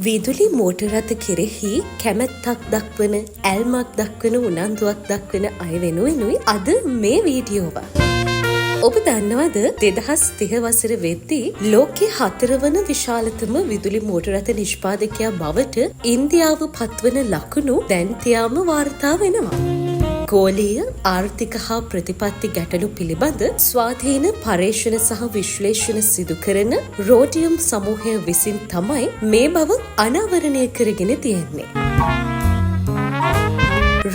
විදුලි මෝටර් රථ කෙරෙහි කැමැත්තක් දක්වන ඇල්මක් දක්වන උනන්දුවක් දක්වන අය වෙනුවෙනුයි අද මේ වීඩියෝව. ඔබ දන්නවද 2030 වසර වෙද්දී ලෝකයේ 4 වන විශාලතම විදුලි මෝටර් රථ නිෂ්පාදකයා බවට ඉන්දියාව පත්වන ලකුණු දැන් තියාම වාර්තා වෙනවා. ගෝලීය ආර්ථික හා ප්‍රතිපත්ති ගැටලු පිළිබඳ ස්වාධීන පර්යේෂණ සහ විශ්ලේෂණ සිදු කරන රෝඩියම් සමූහය විසින් තමයි මේ බව අනාවරණය කරගෙන තියෙන්නේ.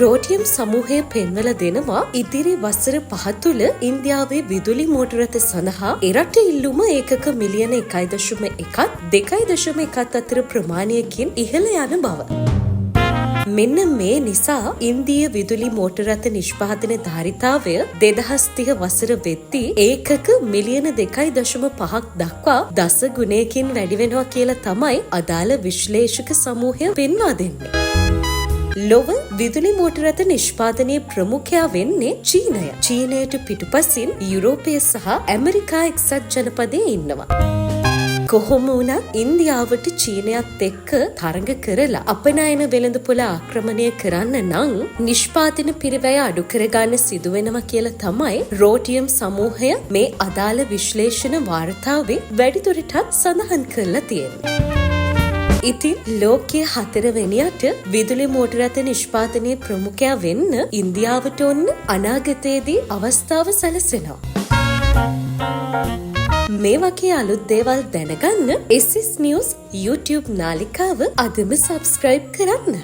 රෝඩියම් සමූහය පෙන්වල දෙනවා ඉදිරි වසර 5 තුළ ඉන්දියාවේ විදුලි මෝටර් රථ සඳහා එරට ඉල්ලුම ඒකක මිලියන 1.1 2.1 අතර ප්‍රමාණයකින් ඉහළ යන බව. මෙන්න මේ නිසා ඉන්දීය විදුලි මෝටර් රථ නිෂ්පාදන ධාරිතාවය 2030 වසර වෙද්දී ඒකක මිලියන 2.5ක් දක්වා දස ගුණයකින් වැඩි වෙනවා කියලා තමයි අදාළ විශ්ලේෂක සමූහය පෙන්වා දෙන්නේ. ලොව විදුලි මෝටර් රථ නිෂ්පාදනයේ ප්‍රමුඛයා වෙන්නේ චීනය. චීනයට පිටුපසින් යුරෝපය සහ ඇමරිකා එක්සත් ජනපදයේ ඉන්නවා. කොහොම වුණත් ඉන්දියාවට චීනයත් එක්ක තරඟ කරලා අපනයන වෙළඳපොළ ආක්‍රමණය කරන්න නම් නිෂ්පාදන පිරිවැය අඩු කරගන්න සිදු වෙනවා කියලා තමයි රෝඩියම් සමූහය මේ අදාළ විශ්ලේෂණ වාර්තාවේ වැඩිදුරටත් සඳහන් කරලා තියෙන්නේ. ඉතින් ලෝකයේ 4 වෙනියට විදුලි මෝටර් රථ නිෂ්පාදනයේ ප්‍රමුඛයා වෙන්න ඉන්දියාවට ඔන්න අනාගතයේදී අවස්ථාව සැලසෙනවා. මේ වගේ අලුත් දේවල් දැනගන්න SS News YouTube නාලිකාව අදම subscribe කරන්න.